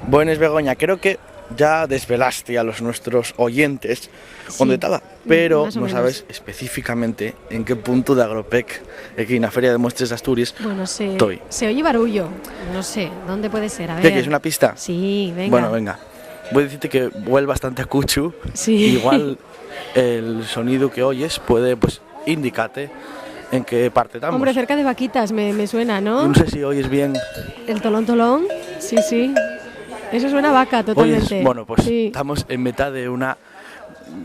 Buenas, Begoña, creo que ya desvelaste a los nuestros oyentes dónde estaba, pero no sabes específicamente en qué punto de Agropec, aquí en la Feria de Muestras de Asturias, Bueno, estoy. se oye barullo, no sé, ¿dónde puede ser? A ver. ¿Qué es una pista? Sí, venga. Bueno, venga. Voy a decirte que huele bastante a cuchu. Sí. Igual el sonido que oyes puede, pues, indicarte en qué parte estamos. Hombre, cerca de vaquitas me suena, ¿no? No sé si oyes bien. El tolón tolón, sí, sí. Eso suena a vaca, totalmente. Oyes, bueno, pues sí. estamos en mitad de una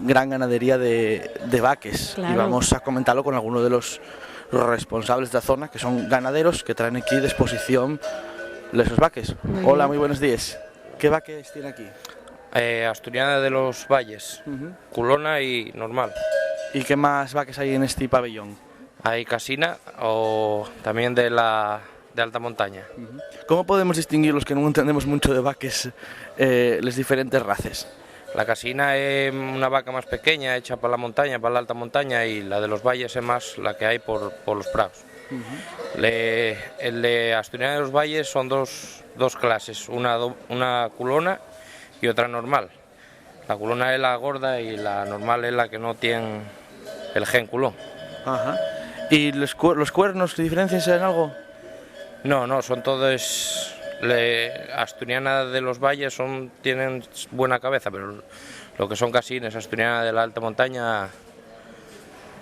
gran ganadería de vaques. Claro. Y vamos a comentarlo con algunos de los responsables de la zona, que son ganaderos, que traen aquí de exposición esos vaques. Hola, muy buenos días. ¿Qué vaques tiene aquí? Asturiana de los Valles, culona y normal. ¿Y qué más vaques hay en este pabellón? Hay casina o también de alta montaña. ¿Cómo podemos distinguir, los que no entendemos mucho de vaques, las diferentes razas? La casina es una vaca más pequeña, hecha para la montaña, para la alta montaña, y la de los valles es más la que hay por los prados. El de Asturiana de los Valles son dos clases, una culona y otra normal. La culona es la gorda y la normal es la que no tiene el gen culón. Ajá. ¿Y los cuernos, qué diferencias en algo? No, son todos... Asturiana de los Valles tienen buena cabeza, pero lo que son casines, Asturiana de la alta montaña,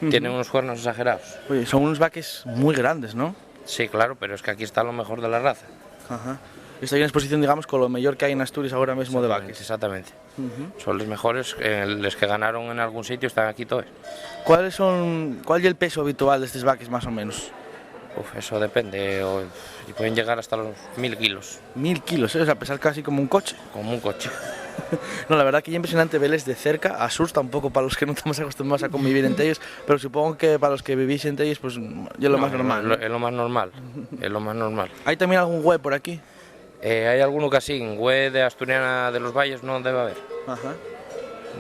tienen unos cuernos exagerados. Oye, son unos vaques muy grandes, ¿no? Sí, claro, pero es que aquí está lo mejor de la raza. Ajá. Está en exposición, digamos, con lo mejor que hay en Asturias ahora mismo de vaques. Exactamente. Son los mejores, los que ganaron en algún sitio están aquí todos. ¿Cuál es el peso habitual de estos vaques, más o menos? Eso depende, y pueden llegar hasta los 1000 kilos. 1000 kilos, ¿eh? O sea, pesar casi como un coche. Como un coche. No, la verdad que es impresionante verles de cerca, asusta un poco para los que no estamos acostumbrados a convivir entre ellos, pero supongo que para los que vivís entre ellos, pues es lo más normal. Es lo más normal, es lo más normal. ¿Hay también algún web por aquí? Hay alguno que sí, web de Asturiana de los Valles no debe haber. Ajá.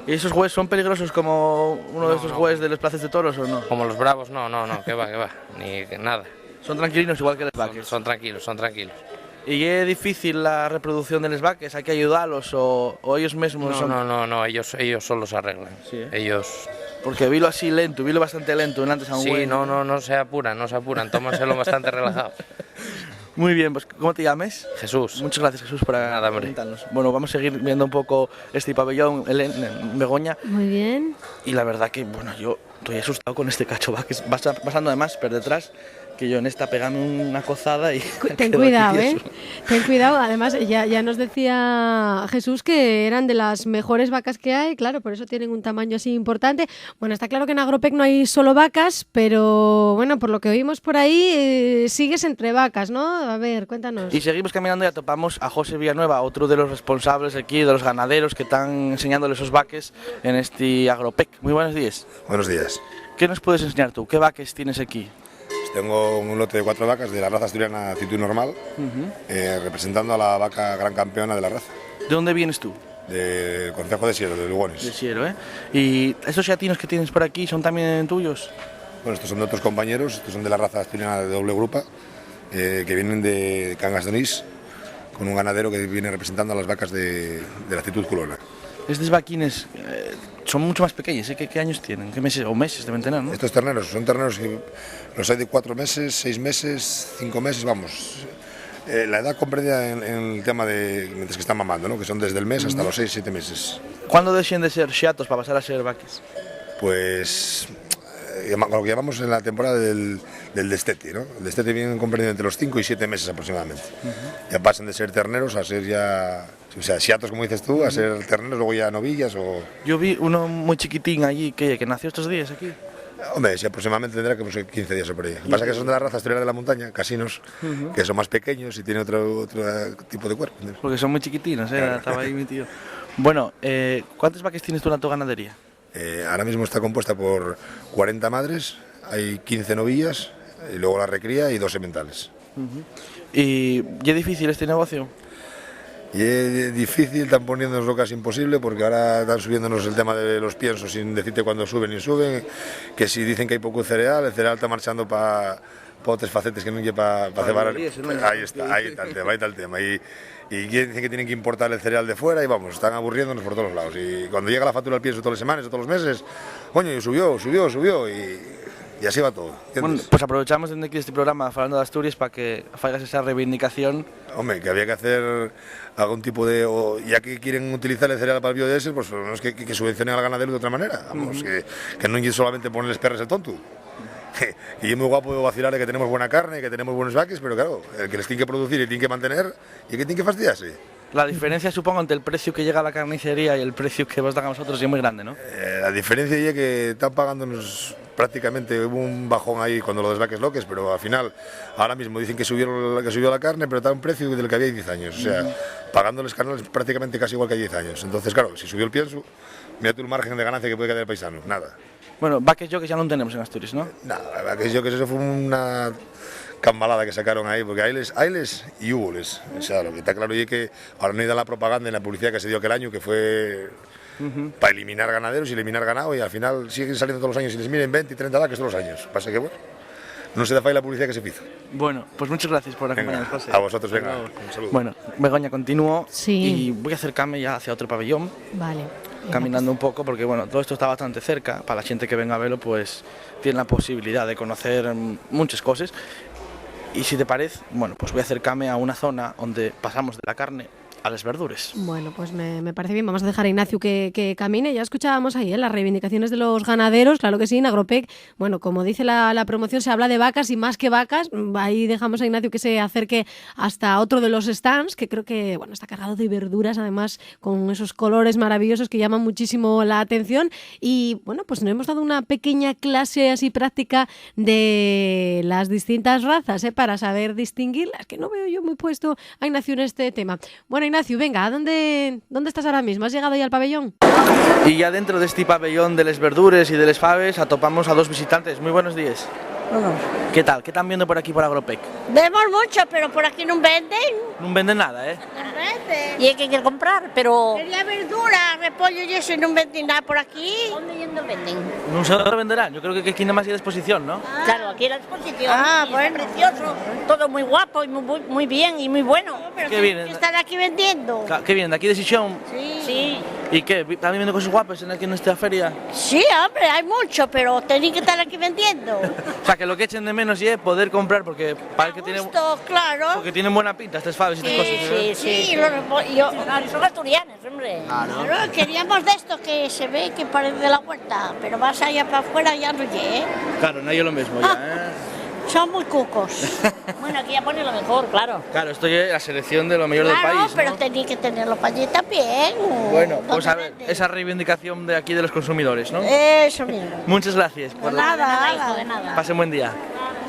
¿Y esos jueces son peligrosos como uno de esos jueces de los plazas de toros o no? Como los bravos, no, que va, ni nada. Son tranquilinos igual que los vaques. Son tranquilos. ¿Y es difícil la reproducción de los vaques? ¿Hay que ayudarlos o ellos mismos son...? No, ellos solo se arreglan. Sí, ¿eh? Ellos... Porque vilo así lento, vilo bastante lento antes a un güey. Sí, no se apuran, tómanselo bastante relajado. Muy bien, pues ¿cómo te llames? Jesús. Muchas gracias, Jesús, por comentarnos. Bueno, vamos a seguir viendo un poco este pabellón, Begoña. Muy bien. Y la verdad que, bueno, yo estoy asustado con este cacho vaques. Vas pasando además por detrás, que yo en esta pegame una cozada y... Ten cuidado, Ten cuidado. Además, ya nos decía Jesús que eran de las mejores vacas que hay, claro, por eso tienen un tamaño así importante. Bueno, está claro que en Agropec no hay solo vacas, pero bueno, por lo que oímos por ahí, sigues entre vacas, ¿no? A ver, cuéntanos. Y seguimos caminando y topamos a José Villanueva, otro de los responsables aquí, de los ganaderos que están enseñándoles esos vaques en este Agropec. Muy buenos días. Buenos días. ¿Qué nos puedes enseñar tú? ¿Qué vaques tienes aquí? Tengo un lote de 4 vacas de la raza asturiana Citu Normal, representando a la vaca gran campeona de la raza. ¿De dónde vienes tú? Del Concejo de Siero, de Lugones. De Siero, ¿eh? ¿Y estos chatinos que tienes por aquí son también tuyos? Bueno, estos son de otros compañeros, estos son de la raza asturiana de doble grupa, que vienen de Cangas de Onís, con un ganadero que viene representando a las vacas de la Citu Culona. Estos vaquines son mucho más pequeños, ¿eh? ¿Qué años tienen? ¿Qué meses o meses deben tener, no? Estos terneros son terneros que los hay de 4 meses, 6 meses, 5 meses, vamos. La edad comprendida en el tema de mientras que están mamando, ¿no? Que son desde el mes hasta los 6-7 meses. ¿Cuándo dejan de ser chatos para pasar a ser vaques? Pues lo que llamamos en la temporada del destete, ¿no? El destete viene comprendido entre los 5 y 7 meses aproximadamente. Ya pasan de ser terneros a ser ya, o sea, chatos como dices tú, a ser terneros, luego ya novillas o... Yo vi uno muy chiquitín allí que nació estos días aquí. Hombre, sí, aproximadamente tendrá que 15 días o por ahí. Lo que pasa es que son de la raza asturiana de la montaña, casinos, que son más pequeños y tienen otro tipo de cuerpo. Porque son muy chiquitinos, Claro. Estaba ahí mi tío. Bueno, ¿cuántas vaques tienes tú en tu ganadería? Ahora mismo está compuesta por 40 madres, hay 15 novillas, y luego la recría y 2 sementales. ¿Y es difícil este negocio? Y es difícil, están poniéndonos casi imposible, porque ahora están subiéndonos el tema de los piensos sin decirte cuándo suben y suben, que si dicen que hay poco cereal, el cereal está marchando para otros facetes que no lleva para cebar. Ahí está el tema. y dicen que tienen que importar el cereal de fuera y vamos, están aburriéndonos por todos lados. Y cuando llega la factura al pienso todas las semanas o todos los meses, coño, subió y así va todo. Bueno, pues aprovechamos desde aquí este programa hablando de Asturias para que hagas esa reivindicación. Hombre, que había que hacer algún tipo de... ya que quieren utilizar el cereal para el biodiesel, pues no es que subvencionen al ganadero de otra manera. Vamos, que no es solamente ponerles perres el tonto. Y es muy guapo vacilarle que tenemos buena carne, que tenemos buenos vaques, pero claro, el que les tiene que producir y tiene que mantener, y que tiene que fastidiarse. La diferencia, supongo, entre el precio que llega a la carnicería y el precio que vos dan a vosotros es muy grande, ¿no? La diferencia es que están pagándonos prácticamente, hubo un bajón ahí cuando lo desvaques loques, pero al final, ahora mismo dicen que subió la carne, pero está a un precio del que había 10 años. O sea, pagándoles canales prácticamente casi igual que 10 años. Entonces, claro, si subió el pienso, mira tú el margen de ganancia que puede quedar el paisano. Nada. Bueno, vaques yo que ya no tenemos en Asturias, ¿no? Nada, vaques yo que eso fue una cambalada que sacaron ahí, porque hayles y huboles. O sea, lo que está claro es que ahora no hay la propaganda en la publicidad que se dio aquel año, que fue para eliminar ganaderos y eliminar ganado, y al final siguen saliendo todos los años y les miren 20 y 30 vaques todos los años. Pasa que, bueno, no se da falla la publicidad que se hizo. Bueno, pues muchas gracias por acompañarnos, José. A vosotros, venga, un saludo. Bueno, Begoña, continúo Sí. y voy a acercarme ya hacia otro pabellón. Vale. Caminando un poco, porque bueno, todo esto está bastante cerca, para la gente que venga a verlo, pues tiene la posibilidad de conocer muchas cosas. Y si te parece, bueno, pues voy a acercarme a una zona donde pasamos de la carne a las verduras. Bueno, pues me parece bien. Vamos a dejar a Ignacio que camine. Ya escuchábamos ahí las reivindicaciones de los ganaderos. Claro que sí, en Agropec, bueno, como dice la promoción, se habla de vacas y más que vacas. Ahí dejamos a Ignacio que se acerque hasta otro de los stands, que creo que bueno, está cargado de verduras, además con esos colores maravillosos que llaman muchísimo la atención. Y bueno, pues nos hemos dado una pequeña clase así práctica de las distintas razas, para saber distinguirlas, que no veo yo muy puesto a Ignacio en este tema. Bueno, Ignacio, venga, ¿dónde estás ahora mismo? ¿Has llegado ya al pabellón? Y ya dentro de este pabellón de las verduras y de las faves atopamos a dos visitantes. Muy buenos días. Bueno, ¿Qué tal? ¿Qué están viendo por aquí por Agropec? vemos mucho, pero por aquí no venden. No venden nada, ¿eh? No venden. Y hay que comprar, pero... La verdura, repollo y eso, y no venden nada por aquí. ¿Dónde venden? No se lo venderán. Yo creo que aquí nada más hay de exposición, ¿no? Claro, aquí la exposición. Ah, bueno. Está precioso, todo muy guapo y muy bien y muy bueno. Pero ¿Qué vienen? están aquí vendiendo. ¿Qué vienen? ¿De aquí de Sichón? Sí. ¿Y qué? ¿Están viendo cosas guapas aquí en esta feria? Sí, hombre, hay mucho, pero tenéis que estar aquí vendiendo. O sea, que lo que echen de menos es poder comprar, porque parece que tienen, Claro. porque tienen buena pinta estas faves y estas cosas. ¿eh? Sí, son asturianos, hombre. Claro, queríamos de esto que se ve que parece de la huerta, pero vas allá para afuera ya no llegue. Claro, no hay lo mismo ya, ¿eh? Son muy cucos. Bueno, aquí ya pone lo mejor, claro. Claro, esto es la selección de lo mejor del país, ¿no? Pero tenéis que tenerlo para allí también. Bueno, pues a ¿Dónde ver, venden? esa reivindicación de aquí de los consumidores, ¿no? Eso mismo. Muchas gracias. De nada, de nada. Pasen buen día.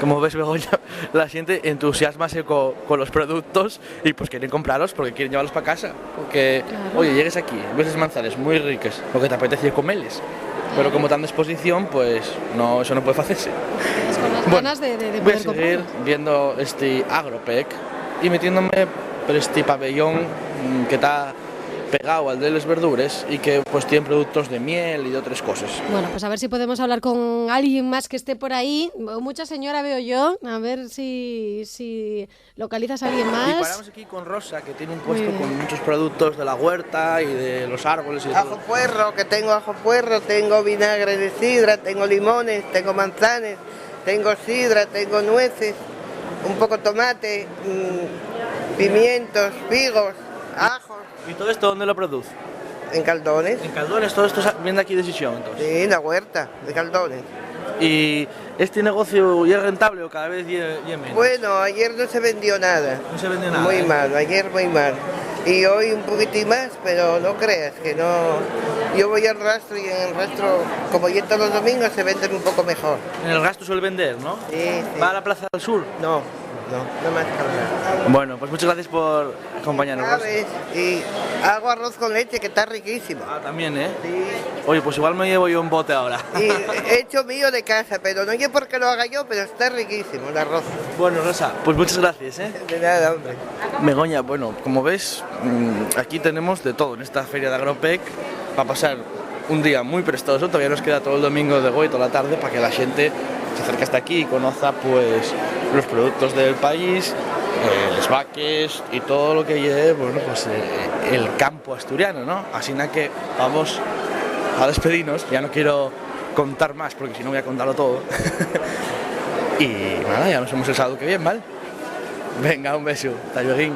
Como ves, Begoña, la gente entusiasmase con los productos y pues quieren comprarlos porque quieren llevarlos para casa. Porque, oye, llegues aquí, ves las manzanas muy ricas, lo que te apetece es comerles. Pero como están de exposición, pues no, eso no puede hacerse. Es con las ganas de Voy a poder seguir comprar. viendo este Agropec y metiéndome por este pabellón que está pegado al de las verduras y que pues tiene productos de miel y de otras cosas. Bueno, pues a ver si podemos hablar con alguien más que esté por ahí. Mucha señora veo yo. A ver si localizas a alguien Y más. paramos aquí con Rosa, que tiene un puesto con muchos productos de la huerta y de los árboles y de Ajo todo. puerro, que tengo ajo puerro, tengo vinagre de sidra, tengo limones, tengo manzanas, tengo sidra, tengo nueces, un poco tomate, pimientos, figos, ajos, ¿Y todo esto dónde lo produce? en caldones. En Caldones, todo esto viene de aquí de Sichón, entonces. Sí, en la huerta de caldones. ¿Y este negocio ya es rentable o cada vez ya menos? Bueno, ayer no se vendió nada. No se vende nada. Muy ¿eh? mal, ayer muy mal. Y hoy un poquitín más, pero no creas que no. Yo voy al rastro y en el rastro, como yo todos los domingos, se venden un poco mejor. En el gasto suele vender, ¿no? Sí, sí. ¿Va a la Plaza del Sur? No más cargar. Bueno, pues muchas gracias por acompañarnos. Rosa. ¿Sabes? Y hago arroz con leche que está riquísimo. Ah, también, ¿eh? Sí. Oye, pues igual me llevo yo un bote ahora. Y he hecho mío de casa, pero no sé por qué lo haga yo, pero está riquísimo el arroz. Bueno, Rosa, pues muchas gracias, ¿eh? De nada, hombre. Begoña, bueno, como ves, aquí tenemos de todo en esta feria de Agropec para pasar un día muy prestoso. Todavía nos queda todo el domingo de hoy, toda la tarde, para que la gente se acerque hasta aquí y conozca pues los productos del país los vaques y todo lo que lleve, bueno, pues el campo asturiano, ¿no? Así que vamos a despedirnos, ya no quiero contar más porque si no voy a contarlo todo. Y nada, ya nos hemos estado que bien, ¿vale? Venga, un beso, hasta luego.